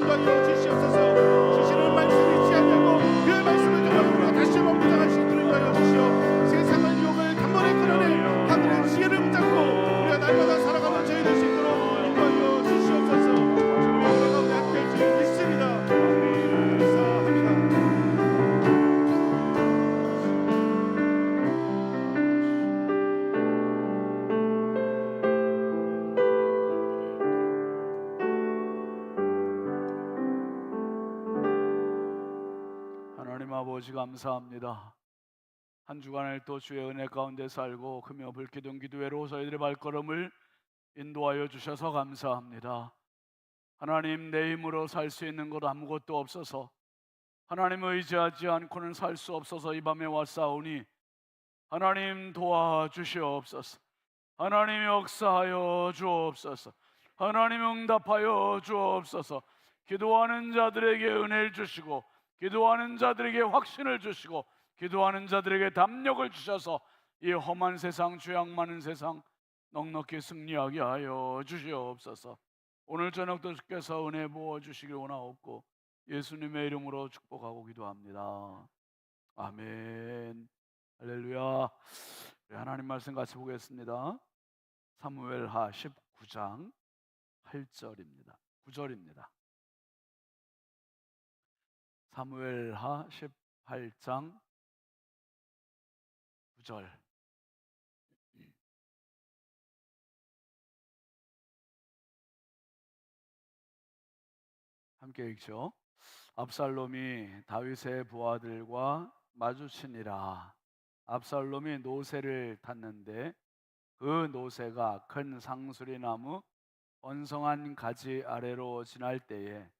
인도하여 주시옵소서. 주시는 말씀을 잊지 않냐고 그 말씀을 통하여 우리가 다시 한번 묵상할 수 있도록 인도하여 주시오. 세상의 유혹을 단번에 끊어내 하늘의 지혜를 붙잡고 우리가 날마다 살아가는 저희 될 수 있도록 인도하여 주시옵소서. 주님의 은혜 가운데 함께할 줄 믿습니다. 감사합니다. 하나님 아버지 감사합니다. 한 주간을 또 주의 은혜 가운데 살고 금요 불기둥 기도회로 저희들의 발걸음을 인도하여 주셔서 감사합니다. 하나님, 내 힘으로 살 수 있는 것 아무것도 없어서 하나님을 의지하지 않고는 살 수 없어서 이 밤에 왔사오니 하나님 도와주시옵소서. 하나님 역사하여 주옵소서. 하나님 응답하여 주옵소서. 기도하는 자들에게 은혜를 주시고 기도하는 자들에게 확신을 주시고 기도하는 자들에게 담력을 주셔서 이 험한 세상, 죄악 많은 세상 넉넉히 승리하게 하여 주시옵소서. 오늘 저녁도 주께서 은혜 부어주시길 원하옵고 예수님의 이름으로 축복하고 기도합니다. 아멘. 할렐루야. 하나님 말씀 같이 보겠습니다. 사무엘하 19장 8절입니다. 9절입니다. 사무엘하 18장 9절. 함께 읽죠. 압살롬이 다윗의 부하들과 마주치니라. 압살롬이 노새를 탔는데 그 노새가 큰 상수리나무 번성한 가지 아래로 지날 때에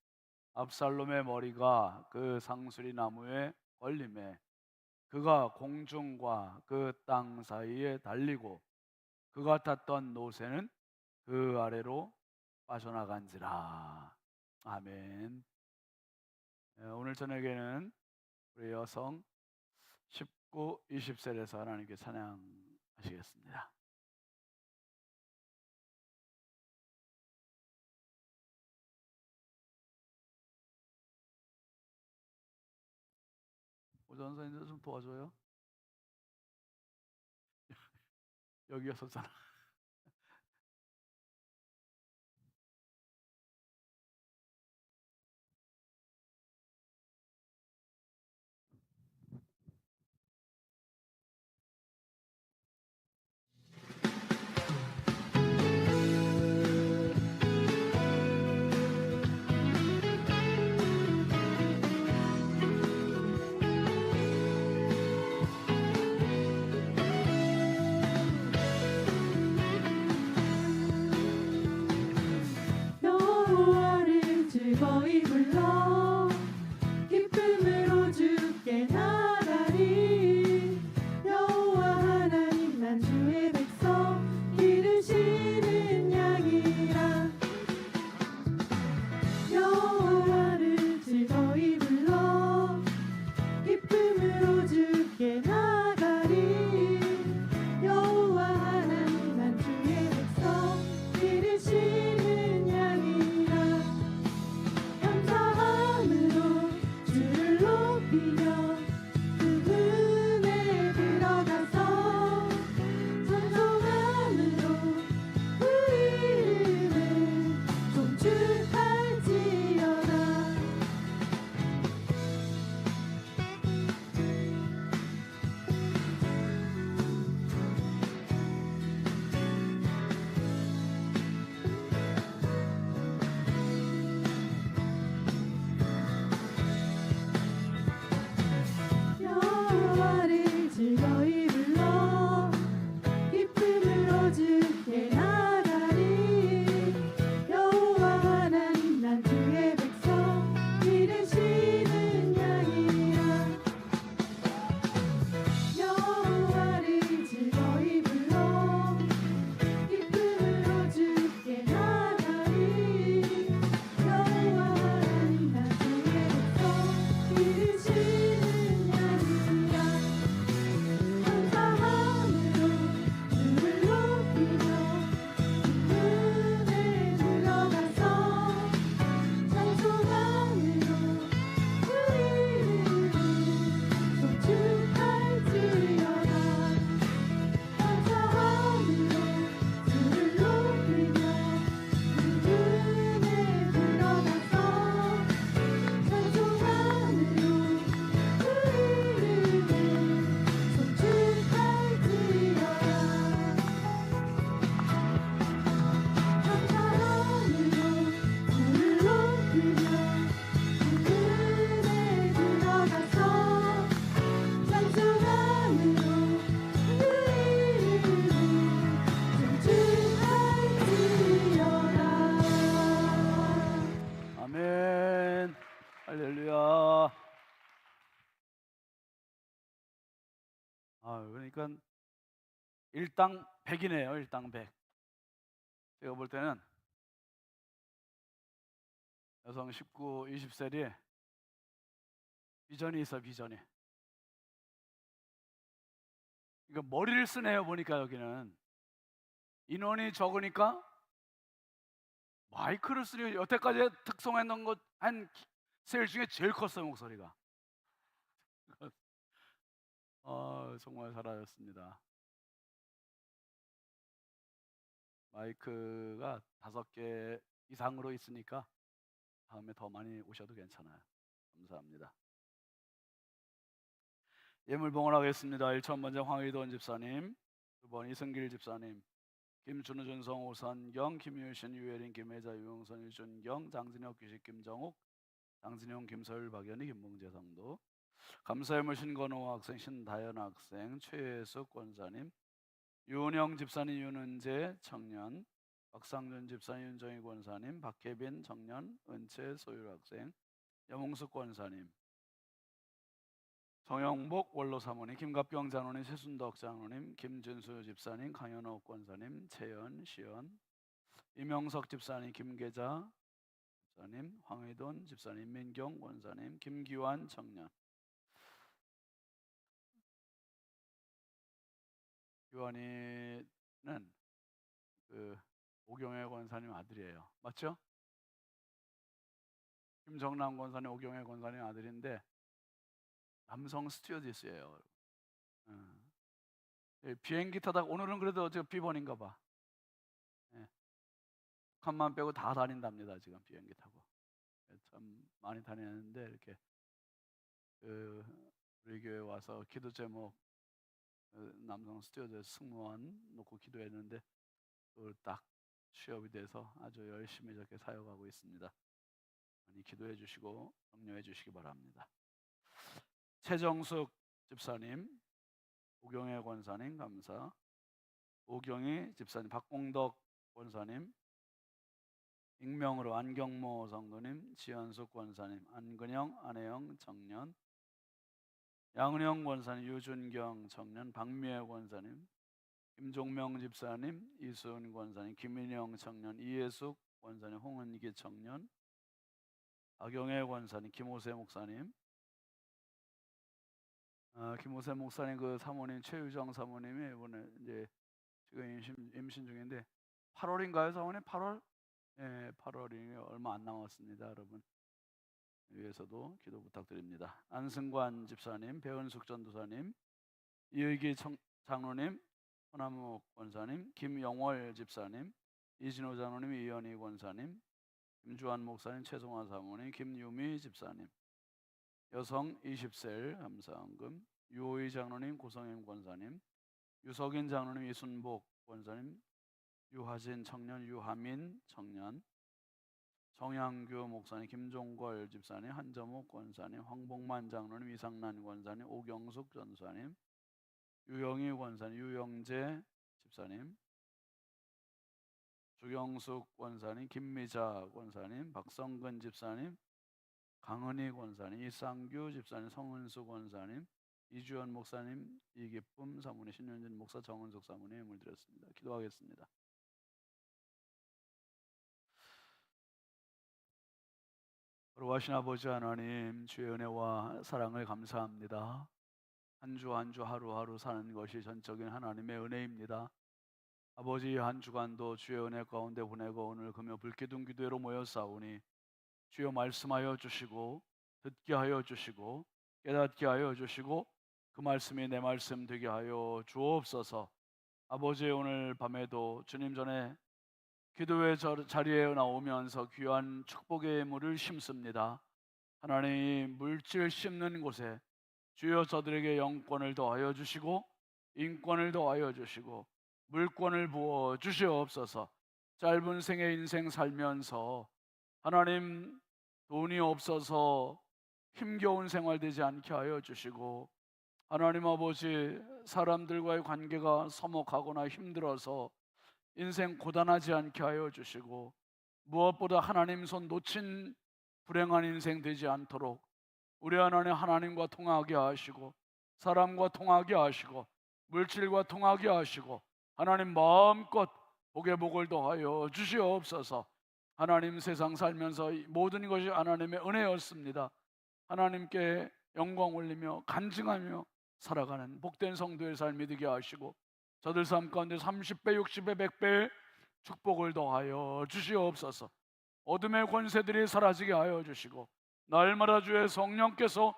압살롬의 머리가 그 상수리나무에 걸림에 그가 공중과 그 땅 사이에 달리고 그가 탔던 노새는 그 아래로 빠져나간지라. 아멘. 오늘 저녁에는 우리 여성 19, 20셀에서 하나님께 찬양하시겠습니다. 오전사님들 좀 도와줘요. 여기가 섰잖아. 그러니까 일당 100이네요. 일당 100. 제가 볼 때는 여성 19, 20세리 비전이 있어, 비전이. 그러니까 머리를 쓰네요. 보니까 여기는 인원이 적으니까 마이크를 쓰니 여태까지 특송했던 것 한 세일 중에 제일 컸어요, 목소리가. 정말 잘하셨습니다. 마이크가 5개 이상으로 있으니까 다음에 더 많이 오셔도 괜찮아요. 감사합니다. 예물 봉헌하겠습니다. 1천 번째 황의돈 집사님, 2번 이승길 집사님, 김준우, 준성, 오선경, 김유신, 유혜린, 김혜자, 유영선, 유준경, 장진혁, 규식, 김정욱, 장진용, 김서율, 박연희, 김봉재 성도. 감사예물 신건호 학생, 신다연 학생, 최예숙 권사님, 윤영 집사님, 윤은재 청년, 박상준 집사님, 윤정희 권사님, 박혜빈 청년, 은채 소율 학생, 여몽숙 권사님, 정영복 원로 사모님, 김갑경 장로님, 최순덕 장로님, 김준수 집사님, 강현옥 권사님, 채연, 시연, 이명석 집사님, 김계자 집사님, 황의돈 집사님, 민경 권사님, 김기환 청년. 기환이는 그 오경혜 권사님 아들이에요. 맞죠? 김정남 권사님, 오경혜 권사님 아들인데 남성 스튜어디스예요. 비행기 타다가 오늘은 그래도 저 비번인가 봐. 북한만 빼고 다 다닌답니다. 지금 비행기 타고. 참 많이 다니는데 이렇게 우리 교회 와서 기도 제목 남성 스튜어디스 승무원 놓고 기도했는데 그걸 딱 취업이 돼서 아주 열심히 이렇게 사역하고 있습니다. 많이 기도해 주시고 격려해 주시기 바랍니다. 최정숙 집사님, 오경혜 권사님 감사, 오경희 집사님, 박공덕 권사님, 익명으로 안경모 성도님, 지현숙 권사님, 안근영, 안혜영 청년, 양은영 권사님, 유준경 청년, 박미애 권사님, 김종명 집사님, 이수은 권사님, 김인영 청년, 이예숙 권사님, 홍은기 청년, 박영애 권사님, 김호세 목사님, 김호세 목사님 그 사모님 최유정 사모님이 이번에 이제 지금 임신 중인데 8월인가요, 사모님? 8월? 예, 8월이 얼마 안 남았습니다, 여러분. 위해서도 기도 부탁드립니다. 안승관 집사님, 배은숙 전도사님, 이의기 장로님, 허나무 권사님, 김영월 집사님, 이진호 장로님, 이현희 권사님, 김주환 목사님, 최송화 사모님, 김유미 집사님, 여성 20셀 감사헌금, 유호희 장로님, 고성임 권사님, 유석인 장로님, 이순복 권사님, 유하진 청년, 유하민 청년, 정양규 목사님, 김종걸 집사님, 한점옥 권사님, 황복만 장로님, 이상란 권사님, 오경숙 전사님, 유영희 권사님, 유영재 집사님, 주경숙 권사님, 김미자 권사님, 박성근 집사님, 강은희 권사님, 이상규 집사님, 성은수 권사님, 이주연 목사님, 이기쁨 사모님, 신현진 목사, 정은숙 사모님 예물 드렸습니다. 기도하겠습니다. 거룩하신 아버지 하나님, 주의 은혜와 사랑을 감사합니다. 한 주 한 주 하루하루 사는 것이 전적인 하나님의 은혜입니다. 아버지, 한 주간도 주의 은혜 가운데 보내고 오늘 금요 불기둥 기도회로 모였사오니 주여 말씀하여 주시고 듣게 하여 주시고 깨닫게 하여 주시고 그 말씀이 내 말씀 되게 하여 주옵소서. 아버지, 오늘 밤에도 주님 전에 기도회 자리에 나오면서 귀한 축복의 물을 심습니다. 하나님, 물질 심는 곳에 주여 저들에게 영권을 더하여 주시고 인권을 더하여 주시고 물권을 부어 주시옵소서. 짧은 생의 인생 살면서 하나님, 돈이 없어서 힘겨운 생활 되지 않게 하여 주시고 하나님 아버지, 사람들과의 관계가 서먹하거나 힘들어서 인생 고단하지 않게 하여 주시고 무엇보다 하나님 손 놓친 불행한 인생 되지 않도록 우리 하나님과 통하게 하시고 사람과 통하게 하시고 물질과 통하게 하시고 하나님 마음껏 복에 복을 더하여 주시옵소서. 하나님 세상 살면서 이 모든 것이 하나님의 은혜였습니다. 하나님께 영광 올리며 간증하며 살아가는 복된 성도의 삶이 되게 하시고 저들 삶 가운데 30배, 60배, 100배의 축복을 더하여 주시옵소서. 어둠의 권세들이 사라지게 하여 주시고 날마다 주의 성령께서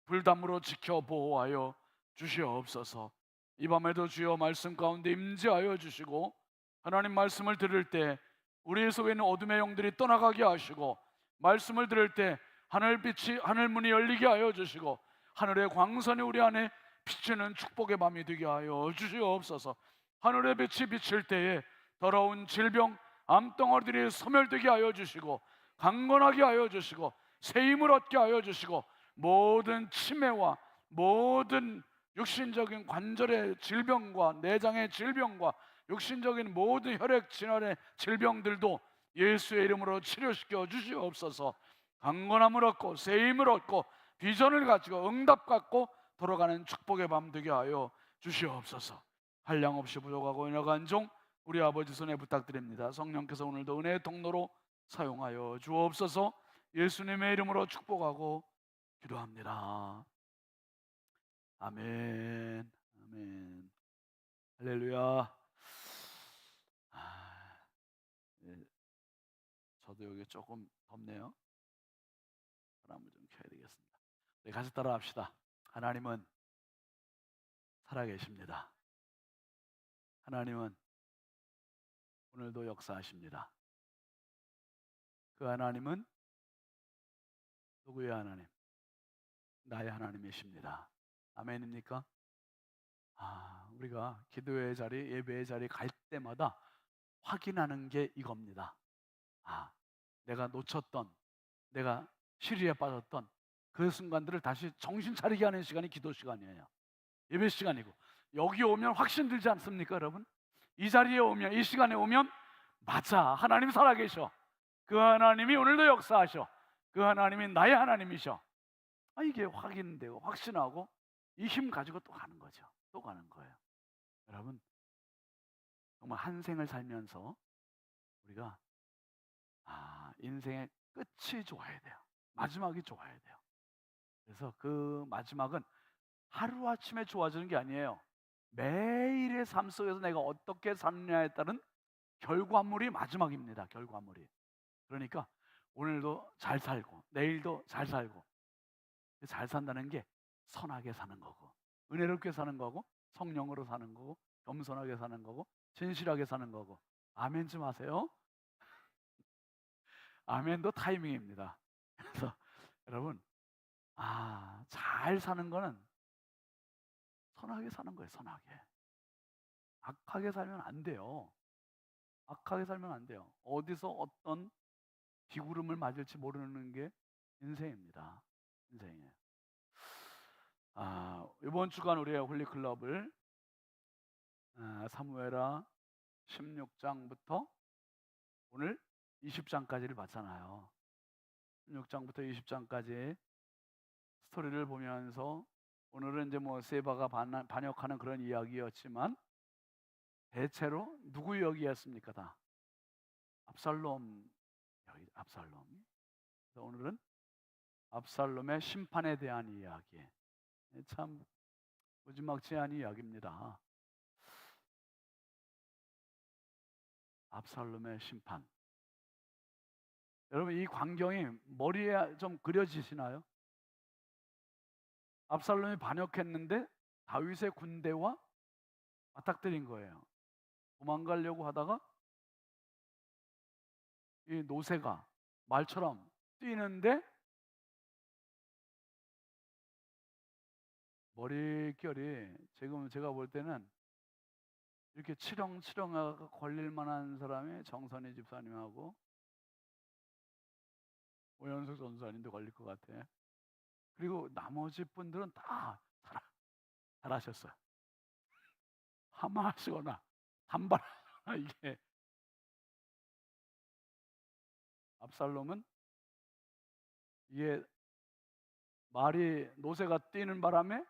불담으로 지켜 보호하여 주시옵소서. 이 밤에도 주여 말씀 가운데 임재하여 주시고 하나님 말씀을 들을 때 우리 속에 있는 어둠의 영들이 떠나가게 하시고 말씀을 들을 때 하늘빛이 하늘문이 열리게 하여 주시고 하늘의 광선이 우리 안에 비치는 축복의 밤이 되게 하여 주시옵소서. 하늘의 빛이 비칠 때에 더러운 질병 암덩어리들이 소멸되게 하여 주시고 강건하게 하여 주시고 새 힘을 얻게 하여 주시고 모든 치매와 모든 육신적인 관절의 질병과 내장의 질병과 육신적인 모든 혈액 질환의 질병들도 예수의 이름으로 치료시켜 주시옵소서. 강건함을 얻고 새 힘을 얻고 비전을 가지고 응답 갖고 돌아가는 축복의 밤 되게 하여 주시옵소서. 한량없이 부족하고 연약한 종 우리 아버지 손에 부탁드립니다. 성령께서 오늘도 은혜의 통로로 사용하여 주옵소서. 예수님의 이름으로 축복하고 기도합니다. 아멘. 아멘. 할렐루야. 예, 저도 여기 조금 덥네요. 바람을 좀 켜야 되겠습니다. 네, 같이 따라합시다. 하나님은 살아계십니다. 하나님은 오늘도 역사하십니다. 그 하나님은 누구의 하나님? 나의 하나님이십니다. 아멘입니까? 우리가 기도의 자리, 예배의 자리 갈 때마다 확인하는 게 이겁니다. 내가 놓쳤던, 내가 시리에 빠졌던 그 순간들을 다시 정신 차리게 하는 시간이 기도 시간이에요. 예배 시간이고 여기 오면 확신 들지 않습니까, 여러분? 이 자리에 오면, 이 시간에 오면 맞아, 하나님 살아계셔. 그 하나님이 오늘도 역사하셔. 그 하나님이 나의 하나님이셔. 이게 확인되고 확신하고 이 힘 가지고 또 가는 거죠. 또 가는 거예요. 여러분, 정말 한 생을 살면서 우리가 인생의 끝이 좋아야 돼요. 마지막이 좋아야 돼요. 그래서 그 마지막은 하루아침에 좋아지는 게 아니에요. 매일의 삶 속에서 내가 어떻게 사느냐에 따른 결과물이 마지막입니다. 결과물이. 그러니까 오늘도 잘 살고 내일도 잘 살고, 잘 산다는 게 선하게 사는 거고 은혜롭게 사는 거고 성령으로 사는 거고 겸손하게 사는 거고 진실하게 사는 거고. 아멘 좀 하세요. 아멘도 타이밍입니다. 그래서 여러분, 잘 사는 거는 선하게 사는 거예요. 선하게. 악하게 살면 안 돼요. 악하게 살면 안 돼요. 어디서 어떤 비구름을 맞을지 모르는 게 인생입니다. 인생이에요. 이번 주간 우리의 홀리클럽을 사무엘하 16장부터 오늘 20장까지를 봤잖아요. 16장부터 20장까지 스토리를 보면서 오늘은 이제 세바가 반역하는 그런 이야기였지만 대체로 누구 이야기였습니까? 다 압살롬 이야기. 압살롬. 그래서 오늘은 압살롬의 심판에 대한 이야기. 참 무지막지한 이야기입니다. 압살롬의 심판. 여러분, 이 광경이 머리에 좀 그려지시나요? 압살롬이 반역했는데 다윗의 군대와 맞닥뜨린 거예요. 도망가려고 하다가 이 노새가 말처럼 뛰는데 머릿결이 지금 제가 볼 때는 이렇게 치렁치렁하고 걸릴 만한 사람이 정선희 집사님하고 오연석 전사님도 걸릴 것 같아. 그리고 나머지 분들은 다 잘하셨어요. 하마하시거나 단발하거나. 이게 압살롬은 이게 말이 노새가 뛰는 바람에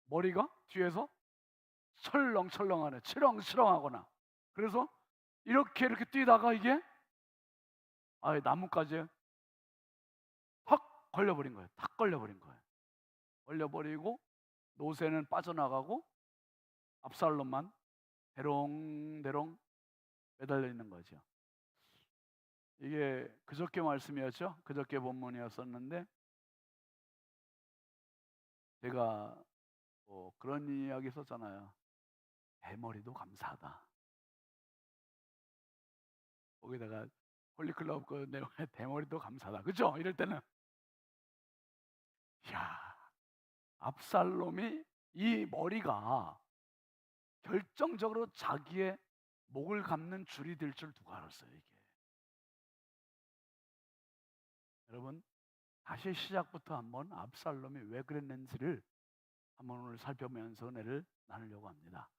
머리가 뒤에서 철렁철렁하네, 치렁치렁하거나. 그래서 이렇게 뛰다가 이게 나뭇가지에 탁 걸려버린 거예요. 탁 걸려버린 거예요. 걸려버리고 노새는 빠져나가고 압살롬만 대롱대롱 매달려 있는 거죠. 이게 그저께 말씀이었죠. 그저께 본문이었었는데 제가 그런 이야기 썼잖아요. 대머리도 감사하다. 거기다가 홀리클럽 그 내용에 대머리도 감사하다. 그죠? 이럴 때는 이야, 압살롬이 이 머리가 결정적으로 자기의 목을 감는 줄이 될 줄 누가 알았어요, 이게. 여러분, 다시 시작부터 한번 압살롬이 왜 그랬는지를 한번 오늘 살펴보면서 은혜를 나누려고 합니다.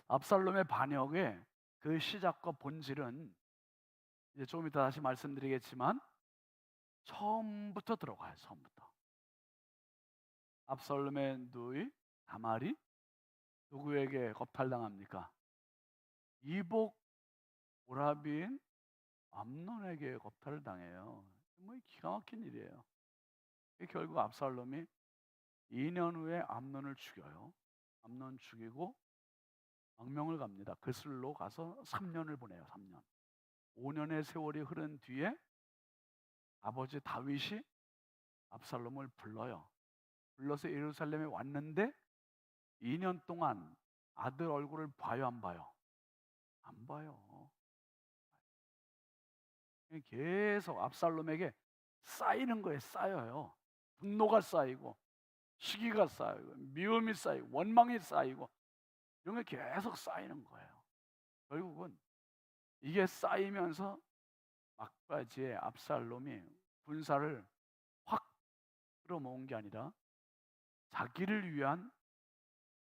압살롬의 반역의 그 시작과 본질은 이제 조금 이따 다시 말씀드리겠지만 처음부터 들어가요. 처음부터. 압살롬의 누이 다말이 누구에게 겁탈당합니까? 이복 오라비인 암논에게 겁탈을 당해요. 뭐 기가 막힌 일이에요. 결국 압살롬이 2년 후에 암논을 죽여요. 암논 죽이고 망명을 갑니다. 그슬로 가서 3년을 보내요. 3년. 5년의 세월이 흐른 뒤에 아버지 다윗이 압살롬을 불러요. 불러서 예루살렘에 왔는데 2년 동안 아들 얼굴을 봐요, 안 봐요? 안 봐요. 계속 압살롬에게 쌓이는 거에 쌓여요. 분노가 쌓이고 시기가 쌓이고 미움이 쌓이고 원망이 쌓이고 이런 게 계속 쌓이는 거예요. 결국은 이게 쌓이면서 막바지에 압살롬이 군사를 확 끌어모은 게 아니라 자기를 위한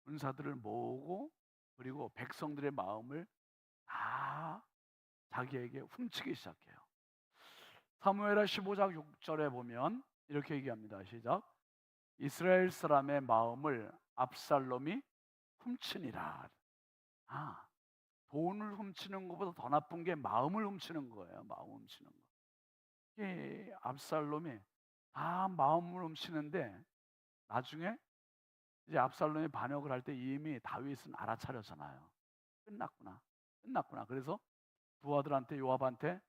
군사들을 모으고 그리고 백성들의 마음을 다 자기에게 훔치기 시작해요. 사무엘하 15장 6절에 보면 이렇게 얘기합니다. 시작. 이스라엘 사람의 마음을 압살롬이 훔치니라. 돈을 훔치는 것보다 더 나쁜 게 마음을 훔치는 거예요. 마음 훔치는 거. 이게 압살롬이 다 마음을 훔치는데 나중에 이제 압살롬이 반역을 할 때 이미 다윗은 알아차렸잖아요. 끝났구나. 그래서 두 아들한테 요압한테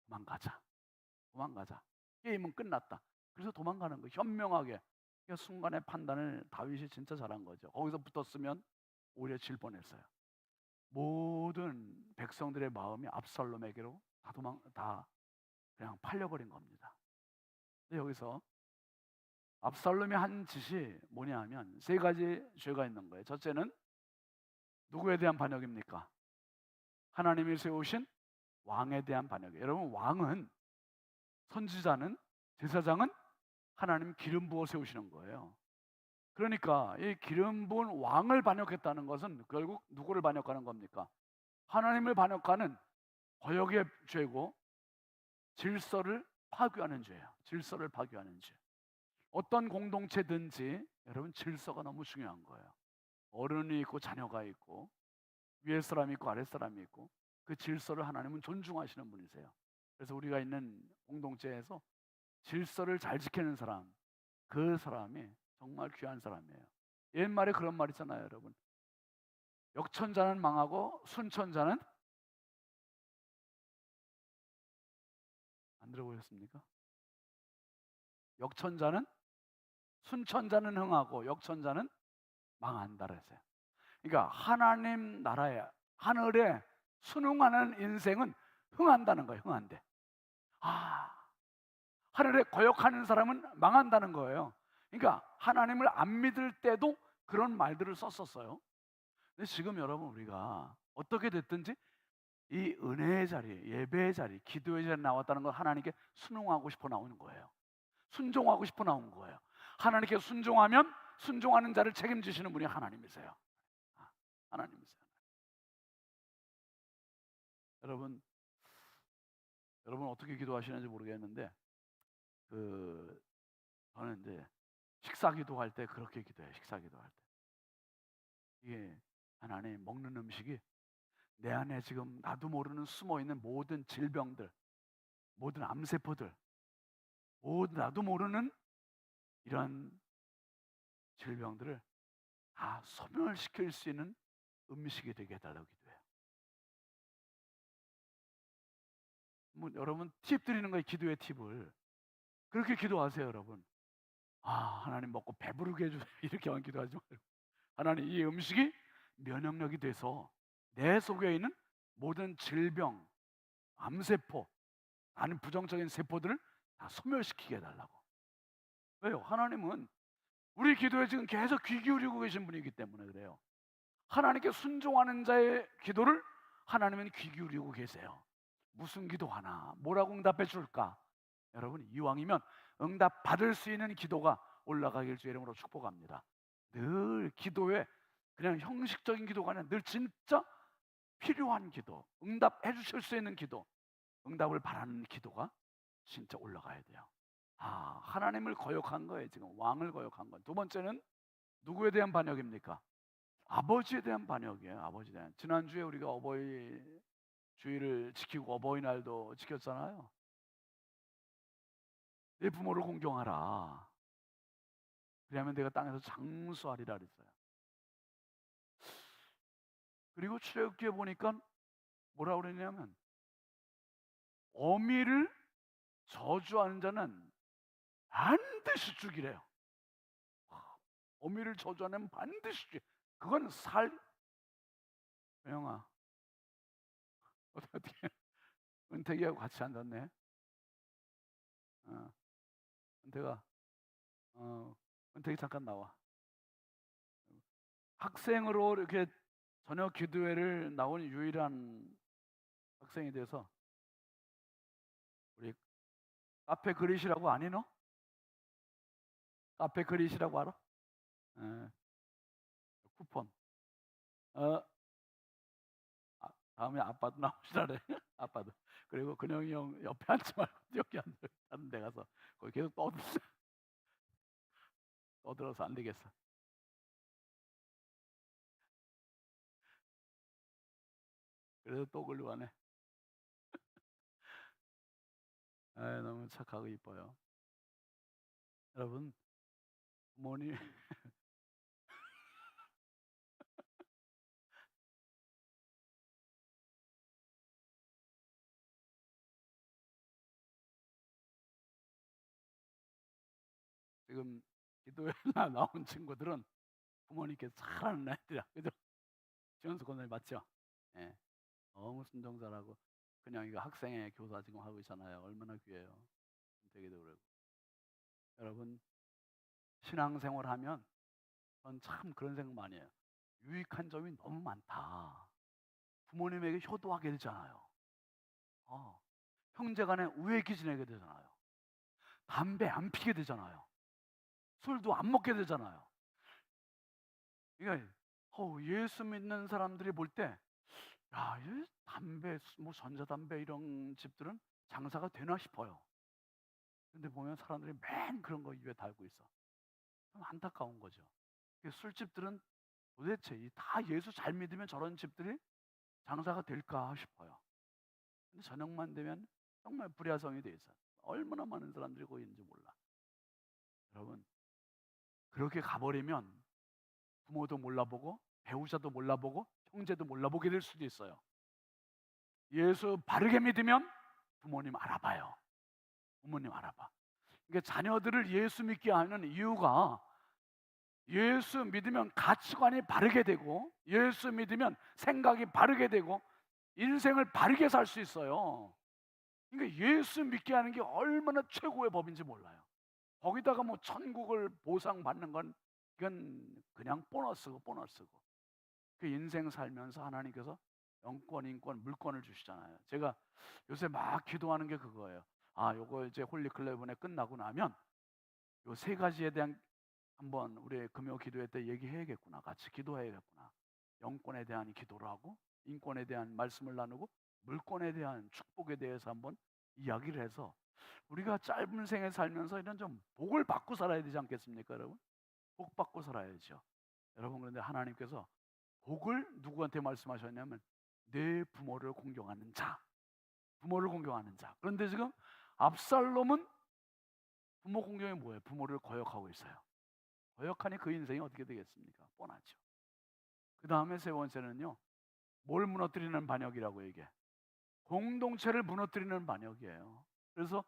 도망가자. 게임은 끝났다. 그래서 도망가는 거예요. 현명하게. 그러니까 순간의 판단을 다윗이 진짜 잘한 거죠. 거기서 붙었으면 오히려 질 뻔했어요. 모든 백성들의 마음이 압살롬에게로 다 그냥 팔려버린 겁니다. 근데 여기서 압살롬이 한 짓이 뭐냐면 세 가지 죄가 있는 거예요. 첫째는 누구에 대한 반역입니까? 하나님이 세우신 왕에 대한 반역이에요. 여러분, 왕은, 선지자는, 제사장은 하나님 기름 부어 세우시는 거예요. 그러니까 이 기름 부은 왕을 반역했다는 것은 결국 누구를 반역하는 겁니까? 하나님을 반역하는 거역의 죄고 질서를 파괴하는 죄예요. 질서를 파괴하는 죄. 어떤 공동체든지 여러분 질서가 너무 중요한 거예요. 어른이 있고 자녀가 있고 위에 사람이 있고 아래 사람이 있고 그 질서를 하나님은 존중하시는 분이세요. 그래서 우리가 있는 공동체에서 질서를 잘 지키는 사람, 그 사람이 정말 귀한 사람이에요. 옛말에 그런 말 있잖아요, 여러분. 역천자는 망하고 순천자는 안 들어보셨습니까? 순천자는 흥하고 역천자는 망한다 그랬어요. 그러니까 하나님 나라에 하늘에 순응하는 인생은 흥한다는 거예요. 흥한데. 하늘에 거역하는 사람은 망한다는 거예요. 그러니까 하나님을 안 믿을 때도 그런 말들을 썼었어요. 근데 지금 여러분 우리가 어떻게 됐든지 이 은혜의 자리, 예배의 자리, 기도의 자리에 나왔다는 건 하나님께 순응하고 싶어 나오는 거예요. 순종하고 싶어 나온 거예요. 하나님께 순종하면 순종하는 자를 책임지시는 분이 하나님이세요. 하나님이세요. 여러분 어떻게 기도하시는지 모르겠는데 저는 이제 식사 기도할 때 그렇게 기도해요. 식사 기도할 때 이게 하나님, 먹는 음식이 내 안에 지금 나도 모르는 숨어있는 모든 질병들, 모든 암세포들, 모든 나도 모르는 이런 질병들을 다 소멸시킬 수 있는 음식이 되게 해달라고 기도해요. 뭐 여러분 팁 드리는 거예요. 기도의 팁을 그렇게 기도하세요. 여러분, 하나님 먹고 배부르게 해주세요. 이렇게만 기도하지 말고, 하나님 이 음식이 면역력이 돼서 내 속에 있는 모든 질병, 암세포, 아닌 부정적인 세포들을 다 소멸시키게 해달라고. 왜요? 하나님은 우리 기도에 지금 계속 귀 기울이고 계신 분이기 때문에 그래요. 하나님께 순종하는 자의 기도를 하나님은 귀 기울이고 계세요. 무슨 기도하나, 뭐라고 응답해 줄까? 여러분, 이왕이면 응답 받을 수 있는 기도가 올라가길 주의 이름으로 축복합니다. 늘 기도에 그냥 형식적인 기도가 아니라 늘 진짜 필요한 기도, 응답해 주실 수 있는 기도, 응답을 바라는 기도가 진짜 올라가야 돼요. 하나님을 거역한 거예요. 지금 왕을 거역한 거예요. 두 번째는 누구에 대한 반역입니까? 아버지에 대한 반역이에요. 아버지에 대한. 지난주에 우리가 어버이 주일을 지키고 어버이날도 지켰잖아요. 내 부모를 공경하라. 그러면 내가 땅에서 장수하리라 그랬어요. 그리고 출애굽기에 보니까 뭐라 그랬냐면, 어미를 저주하는 자는 반드시 죽이래요. 어미를 저주하는 반드시 죽이. 그건 영아 어떻게 은택이하고 같이 앉았네. 은택아, 은택이 잠깐 나와. 학생으로 이렇게 저녁 기도회를 나온 유일한 학생이 돼서, 우리 카페 그릿이라고 아니 너? 카페 그릿이라고 알아? 쿠폰. 다음에 아빠도 나오시라래. 아빠도. 그리고 근영이 형 옆에 앉지 말고 여기 앉는 데 가서 거기 계속 떠들어서 안 되겠어. 그래서 또 걸로 가네. 너무 착하고 이뻐요. 여러분, 부모님 지금 기도에 나온 친구들은 부모님께 잘하는 애들이야. 그죠? 지원수 권을 맞죠? 예. 너무 순종잘하고, 그냥 이거 학생회 교사 지금 하고 있잖아요. 얼마나 귀해요. 되게도 그러고. 여러분, 신앙생활 하면 전 참 그런 생각 많이 해요. 유익한 점이 너무 많다. 부모님에게 효도하게 되잖아요. 형제간에 우애기 지내게 되잖아요. 담배 안 피게 되잖아요. 술도 안 먹게 되잖아요. 그러니까 예수 믿는 사람들이 볼 때, 이 담배, 뭐 전자담배 이런 집들은 장사가 되나 싶어요. 근데 보면 사람들이 맨 그런 거 입에 달고 있어. 좀 안타까운 거죠. 술집들은 도대체 다 예수 잘 믿으면 저런 집들이 장사가 될까 싶어요. 근데 저녁만 되면 정말 불야성이 돼 있어요. 얼마나 많은 사람들이 거기 있는지 몰라. 여러분, 그렇게 가버리면 부모도 몰라보고 배우자도 몰라보고 형제도 몰라보게 될 수도 있어요. 예수 바르게 믿으면 부모님 알아봐요. 부모님 알아봐. 그러니까 자녀들을 예수 믿게 하는 이유가, 예수 믿으면 가치관이 바르게 되고, 예수 믿으면 생각이 바르게 되고, 인생을 바르게 살 수 있어요. 그러니까 예수 믿게 하는 게 얼마나 최고의 법인지 몰라요. 거기다가 뭐 천국을 보상받는 건 이건 그냥 보너스고. 그 인생 살면서 하나님께서 영권, 인권, 물권을 주시잖아요. 제가 요새 막 기도하는 게 그거예요. 요거 이제 홀리클레븐에 끝나고 나면 요 세 가지에 대한 한번 우리 금요 기도회 때 얘기해야겠구나. 같이 기도해야겠구나. 영권에 대한 기도를 하고, 인권에 대한 말씀을 나누고, 물권에 대한 축복에 대해서 한번 이야기를 해서, 우리가 짧은 생에 살면서 이런 좀 복을 받고 살아야 되지 않겠습니까, 여러분? 복 받고 살아야죠. 여러분, 그런데 하나님께서 복을 누구한테 말씀하셨냐면 내 부모를 공경하는 자, 부모를 공경하는 자. 그런데 지금 압살롬은 부모 공경이 뭐예요? 부모를 거역하고 있어요. 거역하니 그 인생이 어떻게 되겠습니까? 뻔하죠. 그 다음에 세 번째는요, 뭘 무너뜨리는 반역이라고 이게? 공동체를 무너뜨리는 반역이에요. 그래서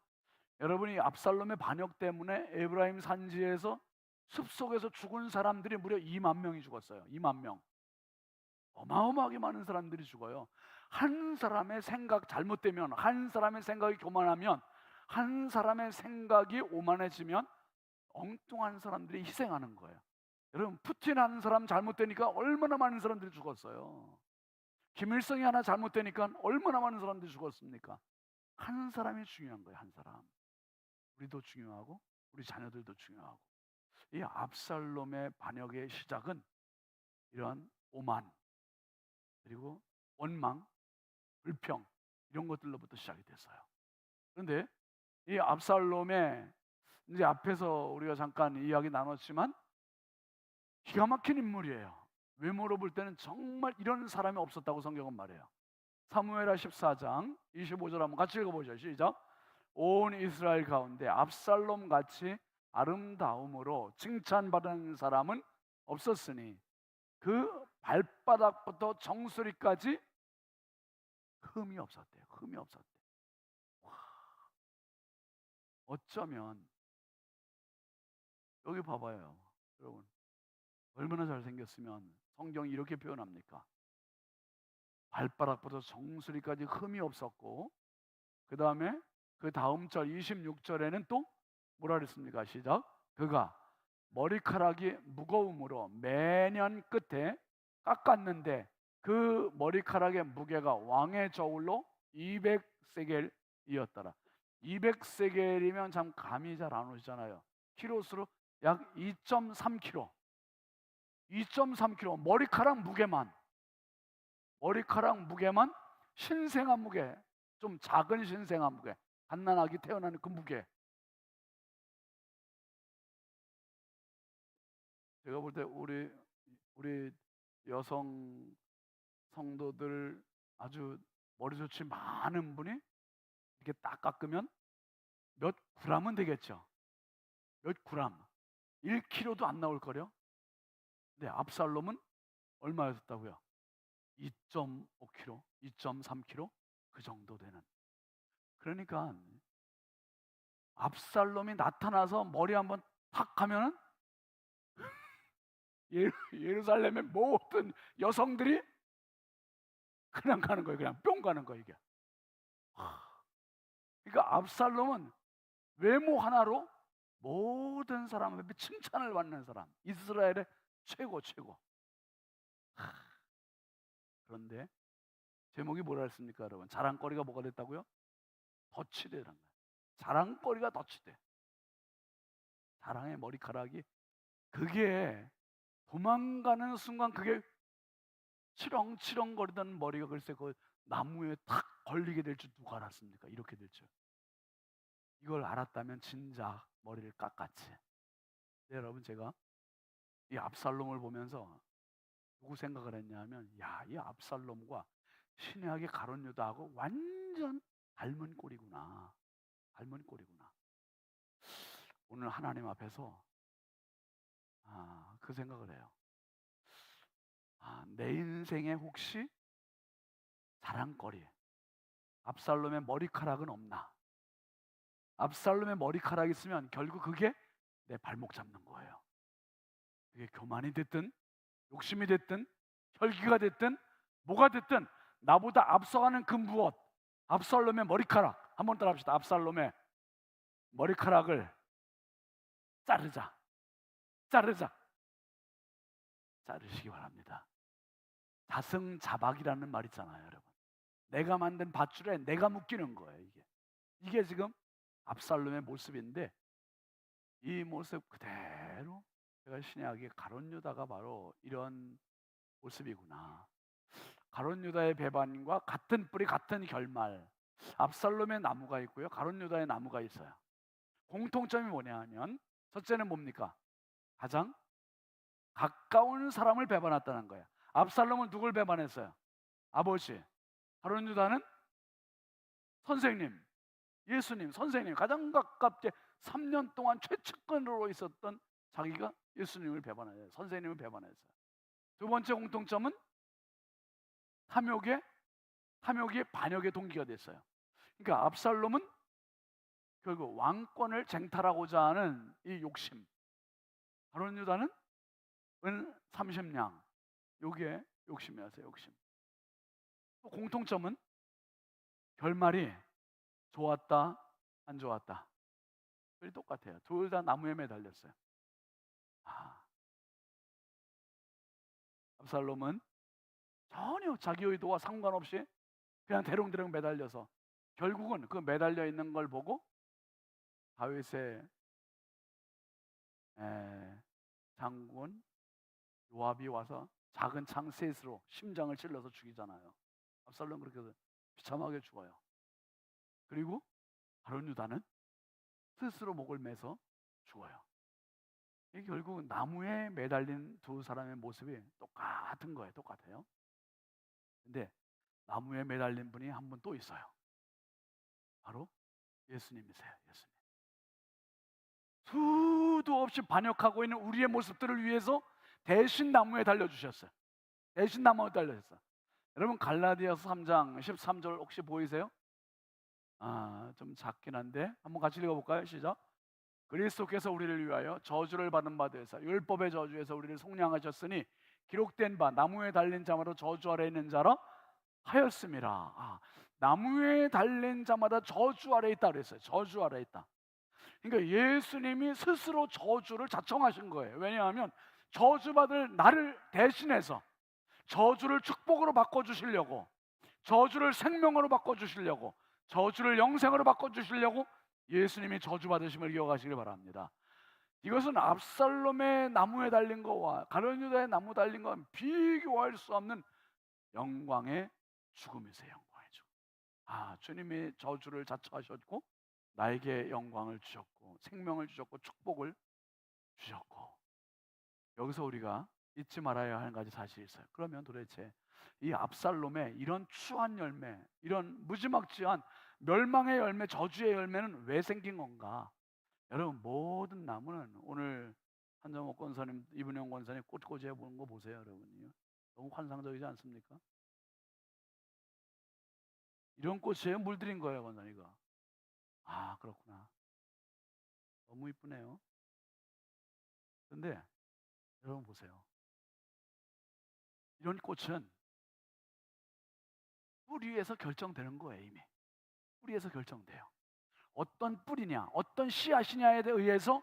여러분이 압살롬의 반역 때문에 에브라임 산지에서 숲속에서 죽은 사람들이 무려 2만 명이 죽었어요. 2만 명. 어마어마하게 많은 사람들이 죽어요. 한 사람의 생각 잘못되면, 한 사람의 생각이 교만하면, 한 사람의 생각이 오만해지면 엉뚱한 사람들이 희생하는 거예요. 여러분, 푸틴 하는 사람 잘못되니까 얼마나 많은 사람들이 죽었어요. 김일성이 하나 잘못되니까 얼마나 많은 사람들이 죽었습니까? 한 사람이 중요한 거예요. 한 사람. 우리도 중요하고 우리 자녀들도 중요하고. 이 압살롬의 반역의 시작은 이러한 오만, 그리고 원망, 불평, 이런 것들로부터 시작이 됐어요. 그런데 이 압살롬의, 이제 앞에서 우리가 잠깐 이야기 나눴지만 기가 막힌 인물이에요. 외모로 볼 때는 정말 이런 사람이 없었다고 성경은 말해요. 사무엘하 14장 25절 한번 같이 읽어보죠. 시작. 온 이스라엘 가운데 압살롬 같이 아름다움으로 칭찬받은 사람은 없었으니 그 발바닥부터 정수리까지 흠이 없었대요. 흠이 없었대. 와, 어쩌면 여기 봐봐요, 여러분. 얼마나 잘생겼으면 성경이 이렇게 표현합니까? 발바닥부터 정수리까지 흠이 없었고, 그 다음에 그 다음 절 26절에는 또 뭐라 그랬습니까? 시작. 그가 머리카락이 무거움으로 매년 끝에 깎았는데 그 머리카락의 무게가 왕의 저울로 200세겔이었더라. 200세겔이면 참 감이 잘 안 오시잖아요. 키로수로 약 2.3kg. 2.3kg 머리카락 무게만 신생아 무게, 좀 작은 신생아 무게, 갓난아기 태어나는 그 무게. 제가 볼 때 우리 여성 성도들 아주 머리숱이 많은 분이 이렇게 딱 깎으면 몇 g은 되겠죠. 몇 g, 1kg도 안 나올 거려. 근데 압살롬은 얼마였다고요? 2.5kg, 2.3kg 그 정도 되는. 그러니까 압살롬이 나타나서 머리 한번 탁 하면은 예루살렘의 모든 여성들이 그냥 가는 거예요. 그냥 뿅 가는 거예요, 이게. 그러니까 압살롬은 외모 하나로 모든 사람 앞에 칭찬을 받는 사람, 이스라엘의 최고. 그런데 제목이 뭐라 했습니까, 여러분? 자랑거리가 뭐가 됐다고요? 덫이 되는 거예요. 자랑거리가 덫이 돼. 자랑의 머리카락이, 그게 도망가는 순간 그게 치렁치렁 거리던 머리가 글쎄 그 나무에 탁 걸리게 될 줄 누가 알았습니까? 이렇게 될 줄. 이걸 알았다면 진작 머리를 깎았지. 네, 여러분, 제가 이 압살롬을 보면서 누구 생각을 했냐면, 야, 이 압살롬과 신약의 가룟 유다하고 완전 닮은 꼴이구나. 오늘 하나님 앞에서 그 생각을 해요. 내 인생에 혹시 자랑거리, 압살롬의 머리카락은 없나? 압살롬의 머리카락이 있으면 결국 그게 내 발목 잡는 거예요. 그게 교만이 됐든 욕심이 됐든 혈기가 됐든 뭐가 됐든 나보다 앞서가는 그 무엇, 압살롬의 머리카락, 한번 따라 합시다. 압살롬의 머리카락을 자르시기 바랍니다. 자승자박이라는 말 있잖아요, 여러분. 내가 만든 밧줄에 내가 묶이는 거예요. 이게 지금 압살롬의 모습인데, 이 모습 그대로 제가 신약의 가룟 유다가 바로 이런 모습이구나. 가룟 유다의 배반과 같은 뿌리 같은 결말. 압살롬의 나무가 있고요, 가룟 유다의 나무가 있어요. 공통점이 뭐냐 하면, 첫째는 뭡니까? 가장 가까운 사람을 배반했다는 거예요. 압살롬은 누굴 배반했어요? 아버지. 다른 유다는 선생님, 예수님, 선생님, 가장 가깝게 3년 동안 최측근으로 있었던 자기가 예수님을 배반했어요. 선생님을 배반했어요. 두 번째 공통점은 탐욕이 반역의 동기가 됐어요. 그러니까 압살롬은 결국 왕권을 쟁탈하고자 하는 이 욕심, 다른 유다는 은 30냥, 요게 욕심이었어요. 욕심. 또 공통점은 결말이 좋았다 안 좋았다, 둘이 똑같아요. 둘 다 나무에 매달렸어요. 압살롬은 전혀 자기 의도와 상관없이 그냥 대롱대롱 매달려서 결국은 그 매달려 있는 걸 보고 다윗의 장군 요압이 와서 작은 창 셋으로 심장을 찔러서 죽이잖아요. 압살롬 그렇게 해서 비참하게 죽어요. 그리고 다른 유다는 스스로 목을 매서 죽어요. 이게 결국 나무에 매달린 두 사람의 모습이 똑같은 거예요. 똑같아요. 근데 나무에 매달린 분이 한 분 또 있어요. 바로 예수님이세요. 예수님. 수도 없이 반역하고 있는 우리의 모습들을 위해서 대신 나무에 달려주셨어요. 대신 나무에 달려주셨어요. 여러분 갈라디아서 3장 13절 혹시 보이세요? 좀 작긴 한데 한번 같이 읽어볼까요? 시작. 그리스도께서 우리를 위하여 저주를 받은 바 되사 율법의 저주에서 우리를 속량하셨으니 기록된 바 나무에 달린 자마다 저주 아래 있는 자라 하였음이라. 나무에 달린 자마다 저주 아래 있다 그랬어요. 저주 아래 있다. 그러니까 예수님이 스스로 저주를 자청하신 거예요. 왜냐하면 저주받을 나를 대신해서 저주를 축복으로 바꿔주시려고, 저주를 생명으로 바꿔주시려고, 저주를 영생으로 바꿔주시려고 예수님이 저주받으심을 기억하시길 바랍니다. 이것은 압살롬의 나무에 달린 것과 가룟 유다의 나무 달린 것과 비교할 수 없는 영광의 죽음이세요. 영광의 죽음. 주님이 저주를 자처하셨고 나에게 영광을 주셨고 생명을 주셨고 축복을 주셨고, 여기서 우리가 잊지 말아야 하는 가지 사실이 있어요. 그러면 도대체 이 압살롬의 이런 추한 열매, 이런 무지막지한 멸망의 열매, 저주의 열매는 왜 생긴 건가? 여러분, 모든 나무는 오늘 한정옥 권사님, 이분영 권사님 꽃꽂이해 보는 거 보세요. 여러분요, 너무 환상적이지 않습니까? 이런 꽃에 물들인 거예요, 권사님가. 그렇구나. 너무 이쁘네요. 근데 여러분 보세요. 이런 꽃은 뿌리에서 결정되는 거예요. 이미 뿌리에서 결정돼요. 어떤 뿌리냐, 어떤 씨앗이냐에 의해서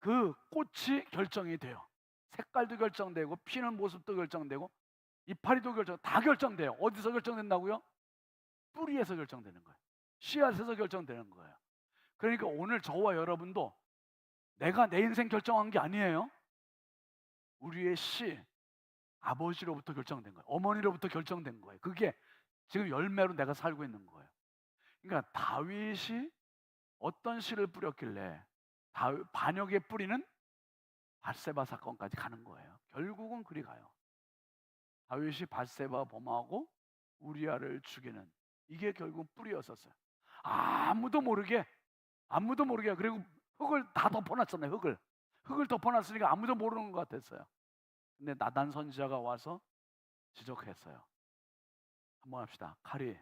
그 꽃이 결정이 돼요. 색깔도 결정되고 피는 모습도 결정되고 이파리도 다 결정돼요. 어디서 결정된다고요? 뿌리에서 결정되는 거예요. 씨앗에서 결정되는 거예요. 그러니까 오늘 저와 여러분도 내가 내 인생 결정한 게 아니에요. 우리의 씨, 아버지로부터 결정된 거예요. 어머니로부터 결정된 거예요. 그게 지금 열매로 내가 살고 있는 거예요. 그러니까 다윗이 어떤 씨를 뿌렸길래 반역의 뿌리는 밧세바 사건까지 가는 거예요. 결국은 그리 가요. 다윗이 밧세바 범하고 우리아를 죽이는, 이게 결국 뿌리였었어요. 아무도 모르게 그리고 흙을 다 덮어놨잖아요. 흙을 덮어놨으니까 아무도 모르는 것 같았어요. 근데 나단 선지자가 와서 지적했어요. 한번 합시다. 칼이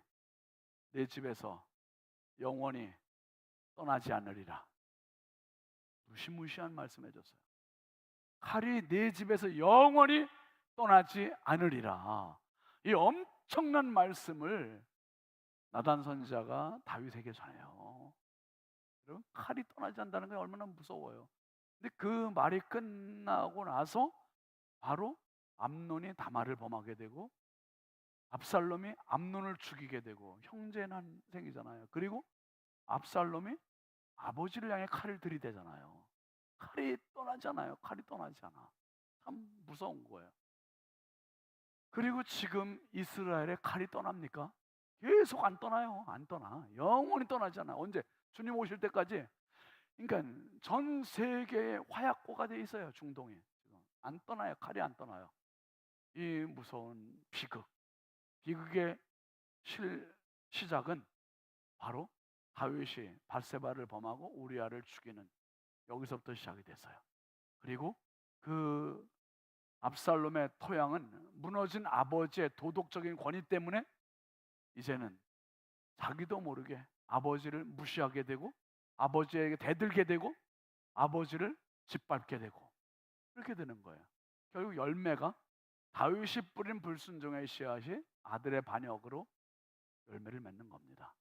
내 집에서 영원히 떠나지 않으리라. 무시무시한 말씀 해줬어요. 칼이 내 집에서 영원히 떠나지 않으리라. 이 엄청난 말씀을 나단 선지자가 다윗에게 전해요. 여러분, 칼이 떠나지 않는다는 게 얼마나 무서워요. 근데 그 말이 끝나고 나서 바로 암논이 다말을 범하게 되고 압살롬이 암논을 죽이게 되고 형제 난생이잖아요. 그리고 압살롬이 아버지를 향해 칼을 들이대잖아요. 칼이 떠나잖아요. 칼이 떠나지 않아. 참 무서운 거예요. 그리고 지금 이스라엘의 칼이 떠납니까? 계속 안 떠나요. 안 떠나. 영원히 떠나지 않아. 언제? 주님 오실 때까지. 그러니까 전 세계에 화약고가 돼 있어요. 중동에 지금 안 떠나요. 칼이 안 떠나요. 이 무서운 비극의 시작은 바로 다윗이 밧세바를 범하고 우리아를 죽이는 여기서부터 시작이 됐어요. 그리고 그 압살롬의 토양은 무너진 아버지의 도덕적인 권위 때문에 이제는 자기도 모르게 아버지를 무시하게 되고 아버지에게 대들게 되고 아버지를 짓밟게 되고 그렇게 되는 거예요. 결국 열매가 다윗이 뿌린 불순종의 씨앗이 아들의 반역으로 열매를 맺는 겁니다.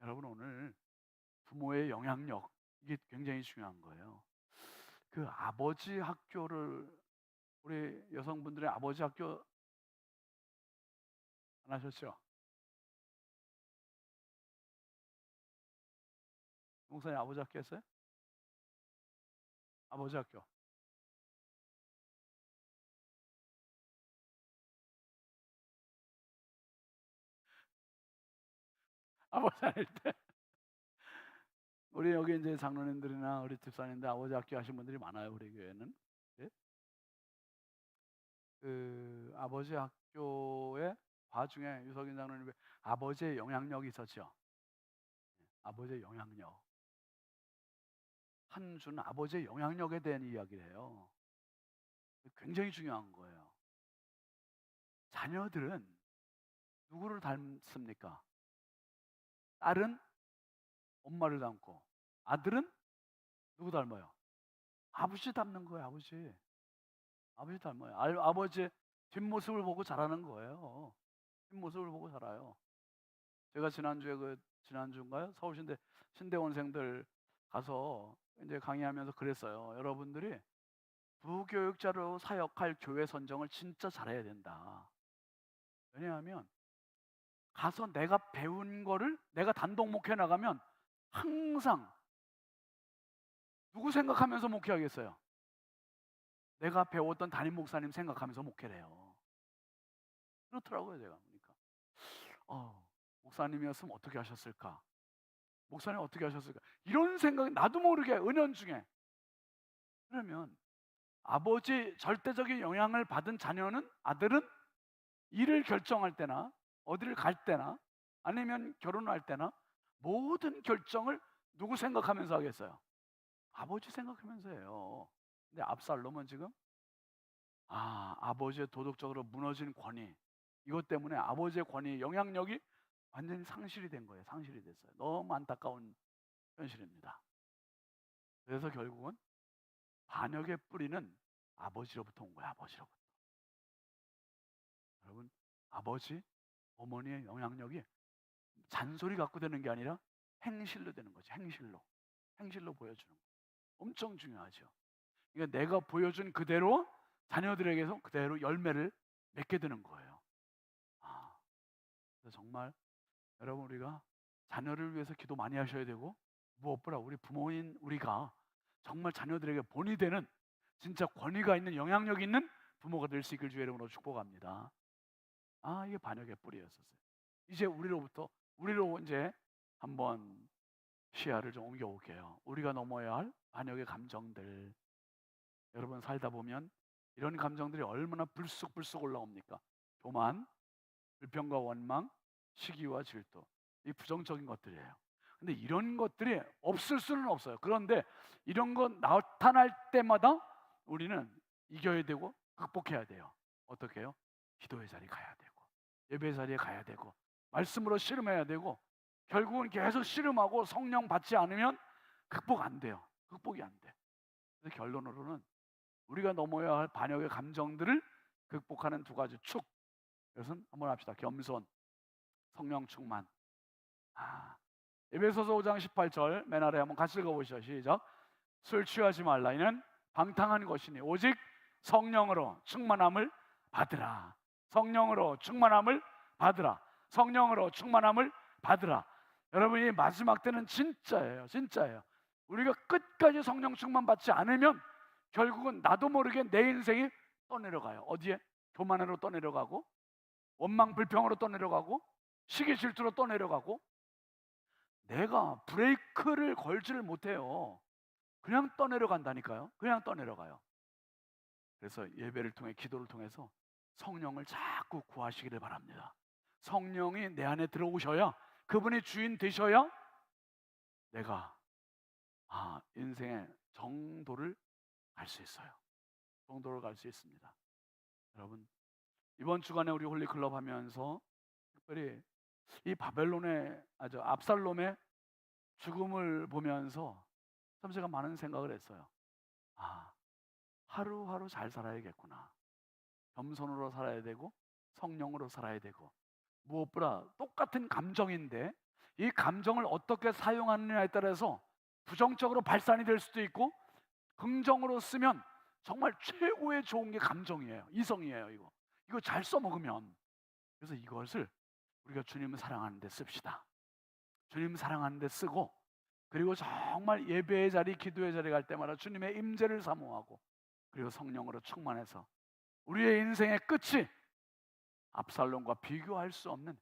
여러분, 오늘 부모의 영향력, 이게 굉장히 중요한 거예요. 그 아버지 학교를, 우리 여성분들의 아버지 학교 안 하셨죠? 목사님 아버지 학교 했어요? 아버지 학교. 아버지 할 때. 우리 여기 이제 장로님들이나 우리 집사님들 아버지 학교 하신 분들이 많아요, 우리 교회는. 네? 그 아버지 학교의 과중에 유석인 장로님의 아버지의 영향력이 있었죠. 아버지의 영향력. 한 주는 아버지의 영향력에 대한 이야기를 해요. 굉장히 중요한 거예요. 자녀들은 누구를 닮습니까? 딸은 엄마를 닮고 아들은 누구 닮아요? 아버지 닮는 거예요. 아버지 닮아요. 아버지의 뒷모습을 보고 자라는 거예요. 뒷모습을 보고 자라요. 제가 지난주인가요? 서울신대 신대원생들 가서 이제 강의하면서 그랬어요. 여러분들이 부교육자로 사역할 교회 선정을 진짜 잘해야 된다. 왜냐하면 가서 내가 배운 거를 내가 단독 목회 나가면 항상 누구 생각하면서 목회하겠어요? 내가 배웠던 담임 목사님 생각하면서 목회를 해요. 그렇더라고요, 제가 보니까. 목사님이었으면 어떻게 하셨을까? 목사님 어떻게 하셨을까? 이런 생각이 나도 모르게 은연중에. 그러면 아버지 절대적인 영향을 받은 자녀는, 아들은 일을 결정할 때나 어디를 갈 때나 아니면 결혼할 때나 모든 결정을 누구 생각하면서 하겠어요? 아버지 생각하면서 해요. 근데 압살롬은 지금 아버지의 도덕적으로 무너진 권위, 이것 때문에 아버지의 권위, 영향력이 완전히 상실이 된 거예요. 상실이 됐어요. 너무 안타까운 현실입니다. 그래서 결국은 반역의 뿌리는 아버지로부터 온 거예요. 아버지로부터. 여러분, 아버지, 어머니의 영향력이 잔소리 갖고 되는 게 아니라 행실로 되는 거죠. 행실로 보여주는 거. 엄청 중요하죠. 그러니까 내가 보여준 그대로 자녀들에게서 그대로 열매를 맺게 되는 거예요. 그래서 정말 여러분, 우리가 자녀를 위해서 기도 많이 하셔야 되고, 무엇보다 우리 부모인 우리가 정말 자녀들에게 본이 되는 진짜 권위가 있는, 영향력 있는 부모가 될 수 있길 주의 이름으로 축복합니다. 이게 반역의 뿌리였었어요. 이제 우리로 이제 한번 시야를 좀 옮겨볼게요. 우리가 넘어야 할 반역의 감정들. 여러분, 살다 보면 이런 감정들이 얼마나 불쑥불쑥 올라옵니까? 교만, 불평과 원망, 시기와 질투, 이 부정적인 것들이에요. 근데 이런 것들이 없을 수는 없어요. 그런데 이런 거 나타날 때마다 우리는 이겨야 되고 극복해야 돼요. 어떻게 해요? 기도의 자리에 가야 되고 예배 자리에 가야 되고 말씀으로 씨름해야 되고, 결국은 계속 씨름하고 성령 받지 않으면 극복이 안 돼요. 그래서 결론으로는 우리가 넘어야 할 반역의 감정들을 극복하는 두 가지 축. 이것은 한번 합시다. 겸손, 성령 충만. 에베소서 5장 18절 맨 아래 한번 같이 읽어보시죠. 시작. 술 취하지 말라. 이는 방탕한 것이니 오직 성령으로 충만함을 받으라. 성령으로 충만함을 받으라. 성령으로 충만함을 받으라. 여러분, 이 마지막 때는 진짜예요. 우리가 끝까지 성령 충만 받지 않으면 결국은 나도 모르게 내 인생이 떠내려가요. 어디에? 교만으로 떠내려가고, 원망 불평으로 떠내려가고, 시기 질투로 떠내려가고. 내가 브레이크를 걸지를 못해요. 그냥 떠내려간다니까요. 그냥 떠내려가요. 그래서 예배를 통해, 기도를 통해서 성령을 자꾸 구하시기를 바랍니다. 성령이 내 안에 들어오셔야, 그분이 주인 되셔야 내가 인생의 정도를 갈 수 있어요. 정도를 갈 수 있습니다. 여러분, 이번 주간에 우리 홀리클럽 하면서 특별히 이 바벨론의 압살롬의 죽음을 보면서 참 제가 많은 생각을 했어요. 하루하루 잘 살아야겠구나. 겸손으로 살아야 되고 성령으로 살아야 되고, 무엇보다 똑같은 감정인데 이 감정을 어떻게 사용하느냐에 따라서 부정적으로 발산이 될 수도 있고, 긍정으로 쓰면 정말 최고의 좋은 게 감정이에요. 이성이에요. 이거 잘 써먹으면. 그래서 이것을 우리가 주님을 사랑하는 데 씁시다. 주님 사랑하는 데 쓰고, 그리고 정말 예배의 자리, 기도의 자리 갈 때마다 주님의 임재를 사모하고, 그리고 성령으로 충만해서 우리의 인생의 끝이 압살롬과 비교할 수 없는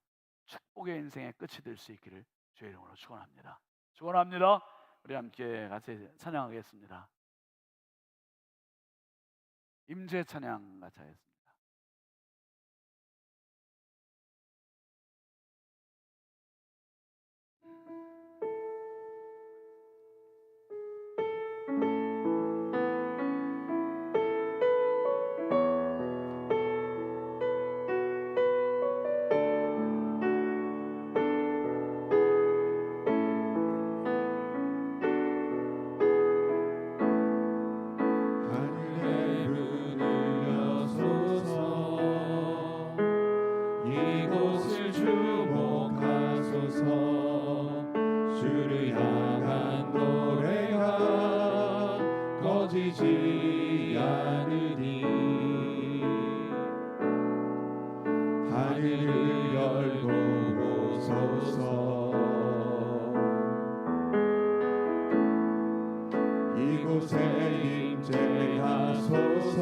축복의 인생의 끝이 될 수 있기를 주의 이름으로 축원합니다. 축원합니다. 우리 함께 같이 찬양하겠습니다. 임재 찬양 같이 하겠습니다. 주를 향한 노래가 꺼지지 않으니 하늘을 열고 보소서. 이곳에 임재하소서.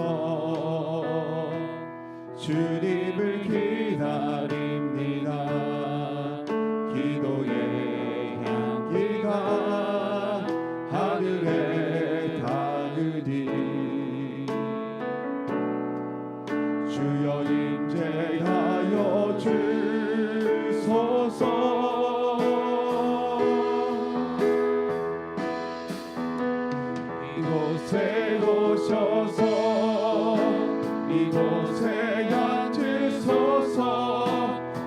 주님을 기다립니다. 기도의 향기가 하늘에 닿으니 주여 임재하여 주소서. 이곳에 오셔서 이곳에 앉으소서.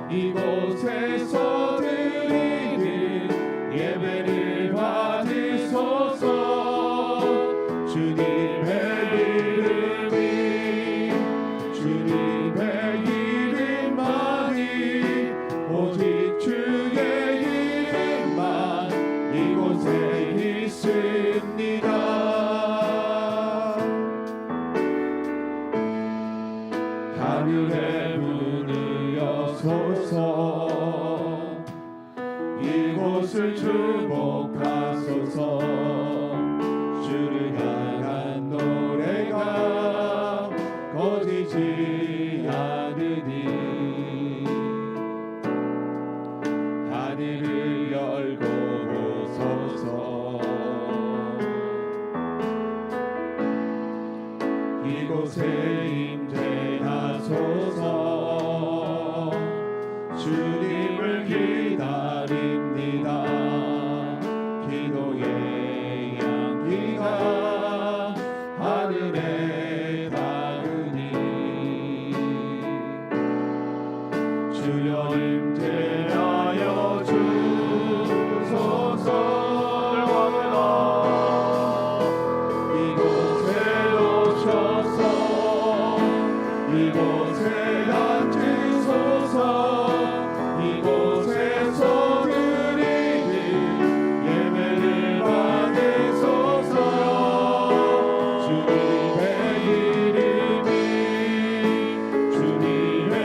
이곳에서 드리는 예배를 받으소서. 주님의 이름이 주님의 이름만이 오직 주의 이름만 이곳에 있습니다. 하늘의 문을 여소서. 이곳을 주목하소서. 주를 향한 노래가 꺼지지 않으니 하늘을 열고 보소서. 이곳에 임재하소서. 주님을 기다립니다. 기도의 향기가 하늘에 닿으니 주여 임재하여 주소서. 이곳에 오셔서 이곳에 앉으소서. 이곳에서 드리는 예배를 받으소서. 주님의 이름이 주님의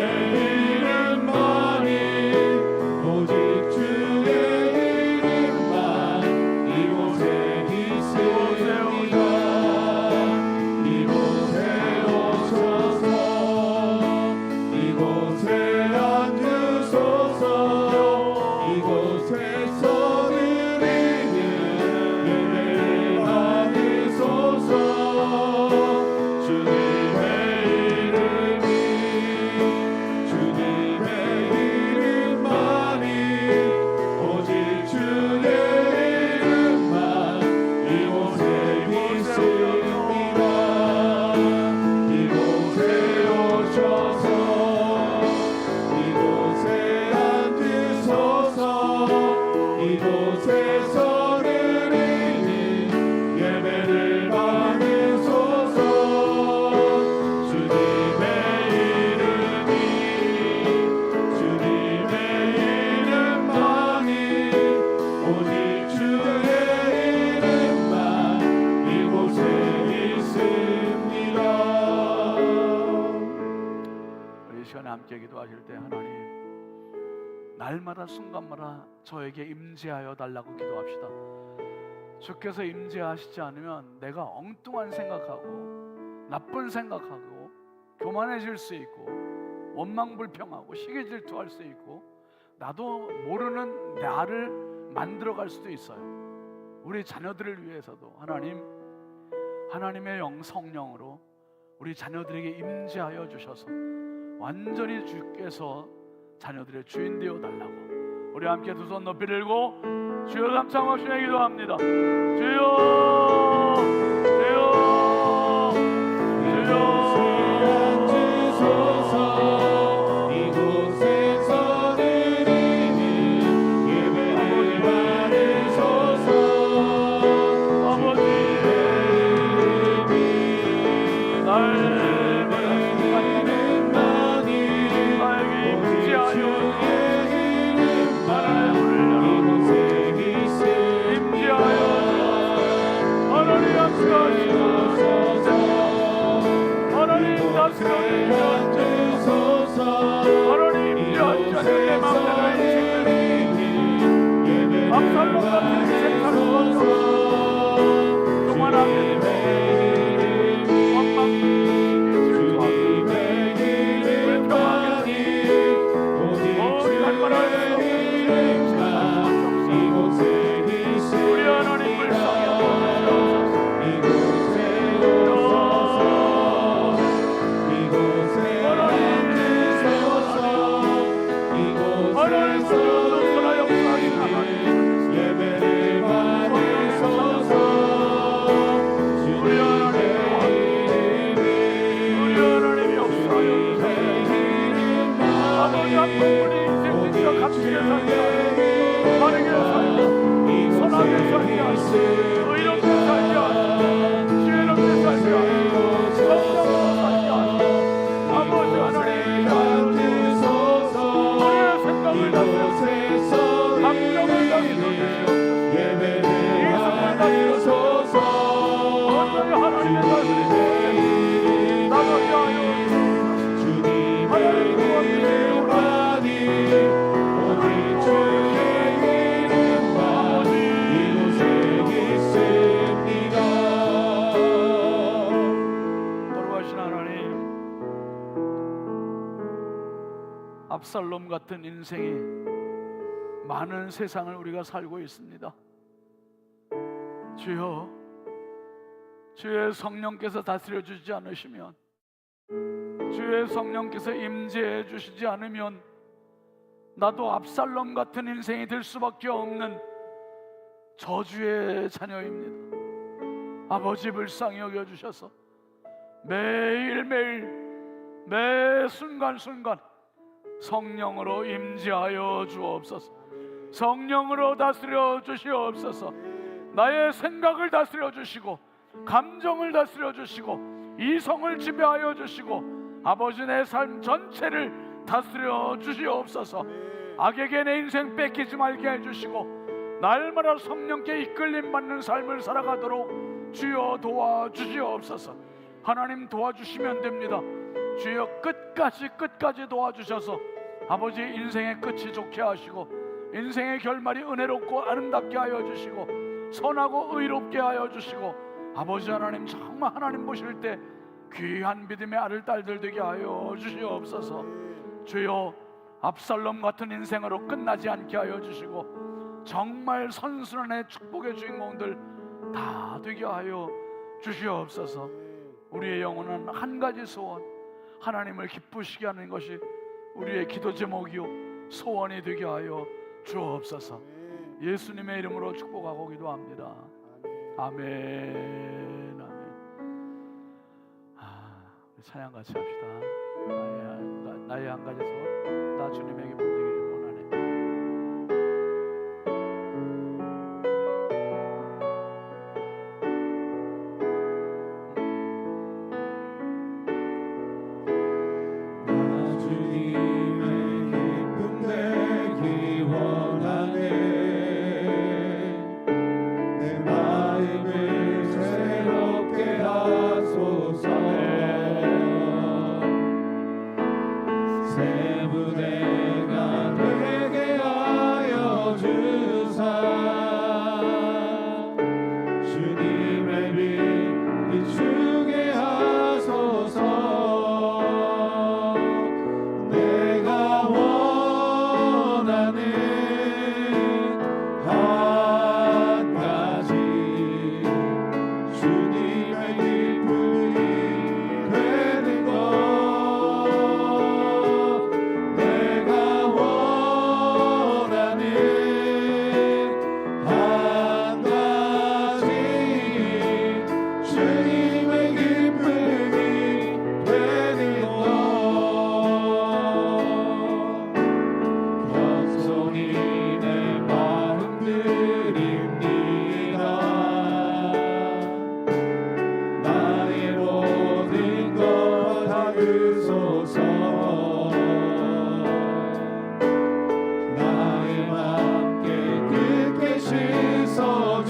이름만이 오직 주의 이름만 이곳에 있습니다. 이곳에 오셔서 함께 기도하실 때 하나님 날마다 순간마다 저에게 임재하여 달라고 기도합시다. 주께서 임재하시지 않으면 내가 엉뚱한 생각하고 나쁜 생각하고 교만해질 수 있고 원망불평하고 시기질투할 수 있고 나도 모르는 나를 만들어갈 수도 있어요. 우리 자녀들을 위해서도 하나님의 성령으로 우리 자녀들에게 임재하여 주셔서 완전히 주께서 자녀들의 주인 되어 달라고 우리 함께 두 손 높이 들고 주여 삼창하시며 기도합니다. 주여 주여 주여 앉으소서. 이곳에서 드리는 예배를 받으소서. 아버지 압살롬 같은 인생이 많은 세상을 우리가 살고 있습니다. 주여, 주의 성령께서 다스려 주지 않으시면, 주의 성령께서 임재해 주시지 않으면 나도 압살롬 같은 인생이 될 수밖에 없는 저주의 자녀입니다. 아버지 불쌍히 여겨주셔서 매일매일 매 순간순간 성령으로 임재하여 주옵소서. 성령으로 다스려 주시옵소서. 나의 생각을 다스려 주시고 감정을 다스려 주시고 이성을 지배하여 주시고 아버지 내 삶 전체를 다스려 주시옵소서. 악에게 내 인생 뺏기지 말게 해주시고 날마다 성령께 이끌림 받는 삶을 살아가도록 주여 도와주시옵소서. 하나님 도와주시면 됩니다. 주여 끝까지 도와주셔서 아버지 인생의 끝이 좋게 하시고 인생의 결말이 은혜롭고 아름답게 하여 주시고 선하고 의롭게 하여 주시고 아버지 하나님 정말 하나님 보실 때 귀한 믿음의 아들 딸들 되게 하여 주시옵소서. 주여 압살롬 같은 인생으로 끝나지 않게 하여 주시고 정말 선순환의 축복의 주인공들 다 되게 하여 주시옵소서. 우리의 영혼은 한 가지 소원, 하나님을 기쁘시게 하는 것이 우리의 기도 제목이요 소원이 되게 하여 주옵소서. 예수님의 이름으로 축복하고 기도합니다. 아멘. 우리 찬양 같이 합시다. 나의 한 가지 소원, 나 주님에게 본되기를 원하네. say 비추게 하소서. 내가 원하는 한 가지 주님의 기쁨이 되는 것. 내가 원하는 한 가지 주님의 기쁨이 되는 것. 겸손히 내 마음 드립니다. 나의 모든 것 받으소서. 나의 맘 깨끗게 씻어주사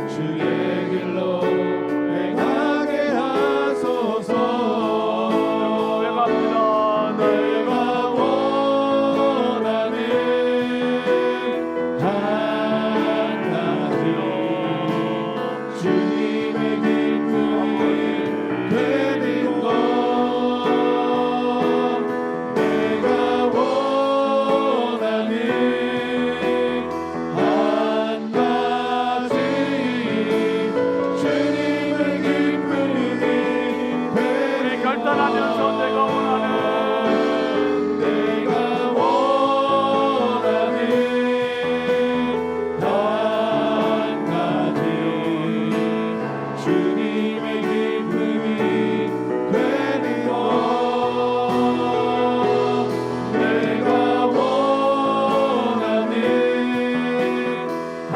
주의 길로 행하게 하소서. 고백합니다. 내가 원하는 한 가지 주님의 기쁨이 되는 것. 내가 원하는 한 가지 주님의 기쁨이 우리 되는 결단하면서 내가 원하는 내가 원하는 한 가지 주님의 기쁨이 되는 것. 내가 원하는 한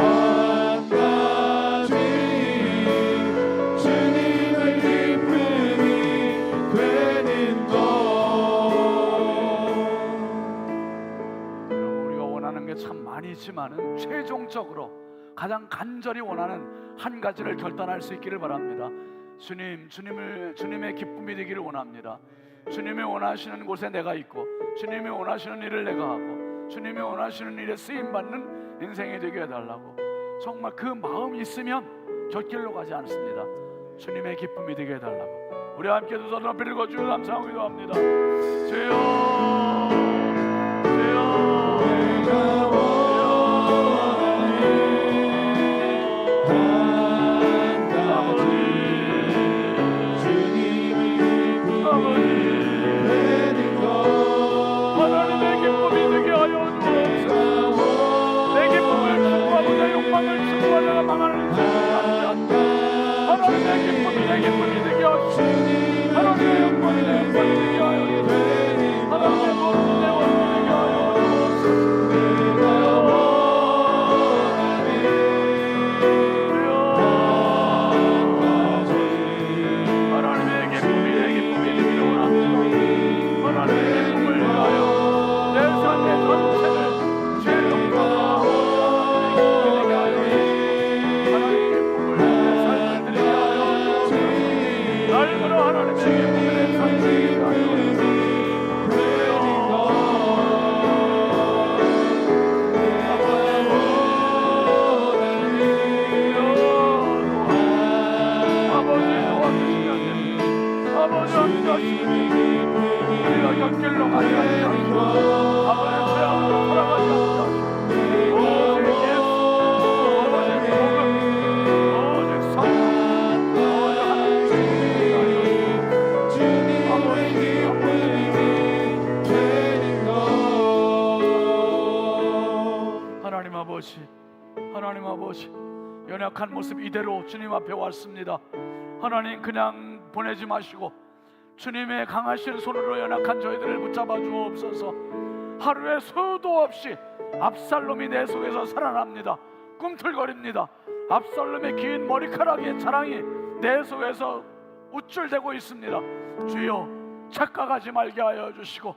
가지 주님의 기쁨이 되는 것. 여러분, 우리가 원하는 게 참 많이 있지만은 최종적으로 가장 간절히 원하는 한 가지를 결단할 수 있기를 바랍니다. 주님의 기쁨이 되기를 원합니다. 주님이 원하시는 곳에 내가 있고, 주님이 원하시는 일을 내가 하고, 주님이 원하시는 일에 쓰임 받는 인생이 되게 해달라고. 정말 그 마음이 있으면 곁길로 가지 않습니다. 주님의 기쁨이 되게 해달라고. 우리 함께 두 손을 높이 들고 주여 감사하고 기도합니다. 주여, 주여. 내가 원하는 한 가지 주님의 기쁨이 되는 것. 하나님의 기쁨이 되게 하여 주옵소서. 내 기쁨을 추구하고 내 욕망을 추구하다가 망하는 인생이 아니지 않게 하나님의 기쁨이 내 기쁨이 되게 하시고, 하나님의 영광이 내 영광이 되게 하여 주옵소서. 하나님의 모든 내 원이 되게 하여 주옵소서. 내가 원하는 주여, 한 가지 하나님의 기쁨이 내 기쁨이 되기를 원합니다. 하나님의 기쁨을 위하여 내 삶의 전체를 주의 영광과 하나님의 기쁨이 되게 하여 주옵소서. 하나님의 기쁨을 내 삶을 드리게 하여 주옵소서. 날마다 하나님의 기쁨을 내 삶을 드리게 하여 주옵소서. 아버지 함께하시고 우리가 곁길로 가지 않게 하시고 아버지 죄악으로 살아가지 않게 하시고 오직 예수, 오직 복음, 오직 성령, 오직 하나님의 기쁨이 하여 주옵소서. 아버지 하나님 아버지 연약한 모습 이대로 주님 앞에 왔습니다. 하나님 그냥 보내지 마시고 주님의 강하신 손으로 연약한 저희들을 붙잡아 주옵소서. 하루에 수도 없이 압살롬이 내 속에서 살아납니다. 꿈틀거립니다. 압살롬의 긴 머리카락의 자랑이 내 속에서 우쭐대고 있습니다. 주여 착각하지 말게 하여 주시고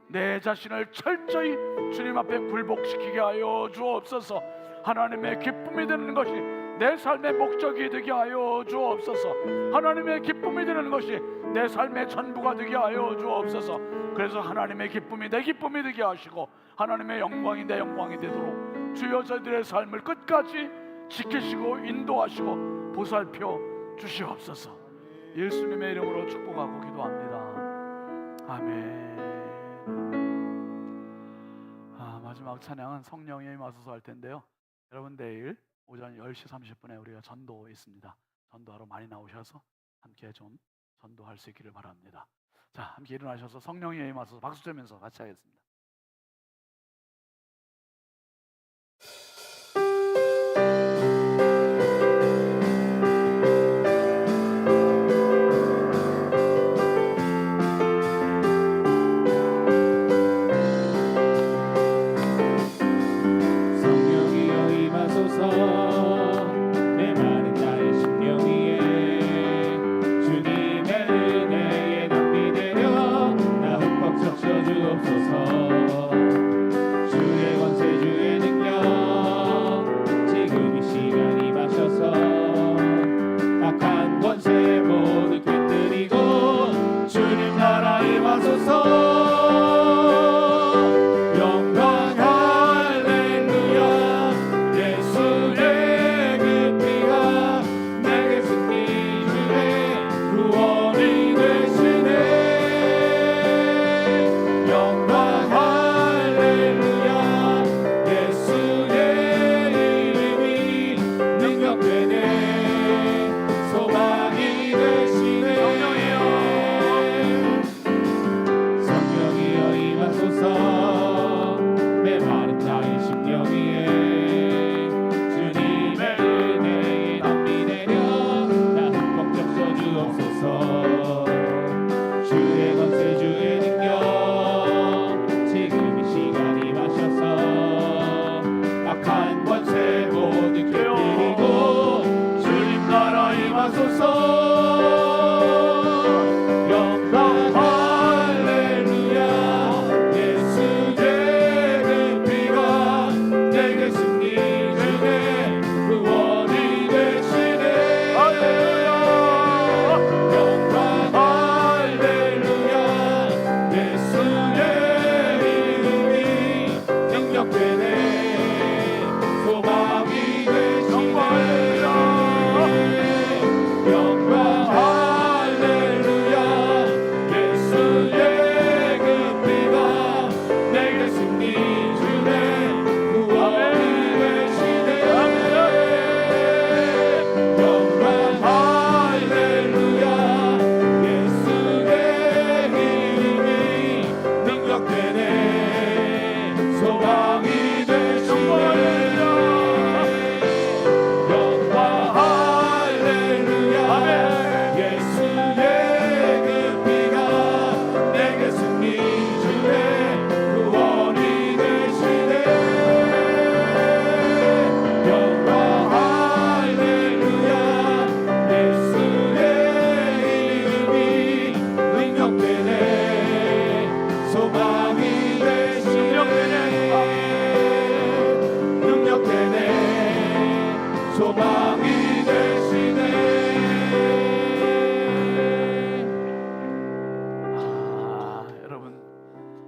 내 자신을 철저히 주님 앞에 굴복시키게 하여 주옵소서. 하나님의 기쁨이 되는 것이 내 삶의 목적이 되게 하여 주옵소서. 하나님의 기쁨이 되는 것이 내 삶의 전부가 되게 하여 주옵소서. 그래서 하나님의 기쁨이 내 기쁨이 되게 하시고 하나님의 영광이 내 영광이 되도록 주여 저희들의 삶을 끝까지 지키시고 인도하시고 보살펴 주시옵소서. 예수님의 이름으로 축복하고 기도합니다. 아멘. 마지막 찬양은 성령이 임하소서 할 텐데요. 여러분 내일 오전 10시 30분에 우리가 전도 있습니다. 전도하러 많이 나오셔서 함께 좀 전도할 수 있기를 바랍니다. 자, 함께 일어나셔서 성령이 임하소서 박수 치면서 같이 하겠습니다. 내 마른 나의 심령 위에 주님의 은혜에 낭비 되려 나 흠뻑 적셔 주옵소서. 주의 권세 주의 능력 지금 이 시간 임하셔서 악한 권세 모두 깨뜨리고 주님 나라 임하소서.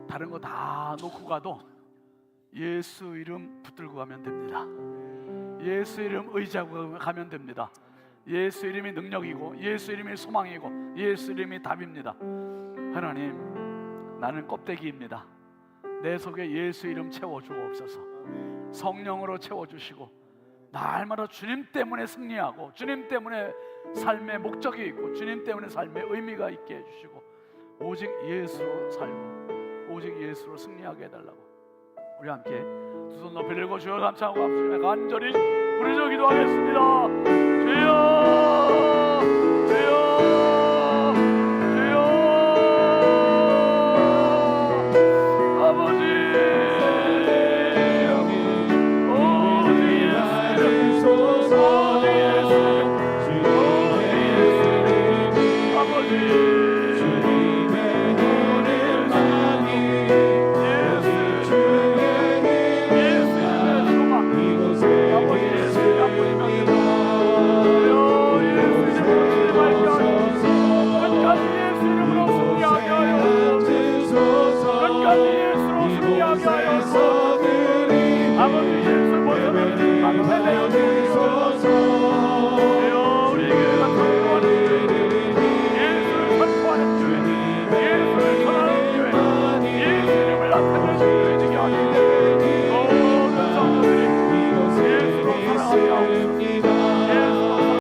다른 거 다 놓고 가도 예수 이름 붙들고 가면 됩니다. 예수 이름 의지하고 가면 됩니다. 예수 이름이 능력이고 예수 이름이 소망이고 예수 이름이 답입니다. 하나님, 나는 껍데기입니다. 내 속에 예수 이름 채워주옵소서. 성령으로 채워주시고 날마다 주님 때문에 승리하고 주님 때문에 삶의 목적이 있고 주님 때문에 삶의 의미가 있게 해주시고 오직 예수로 살고 오직 예수로 승리하게 해달라고 우리 함께 두 손 높이 들고 주여 감사하고 간절히 부르짖어 기도하겠습니다.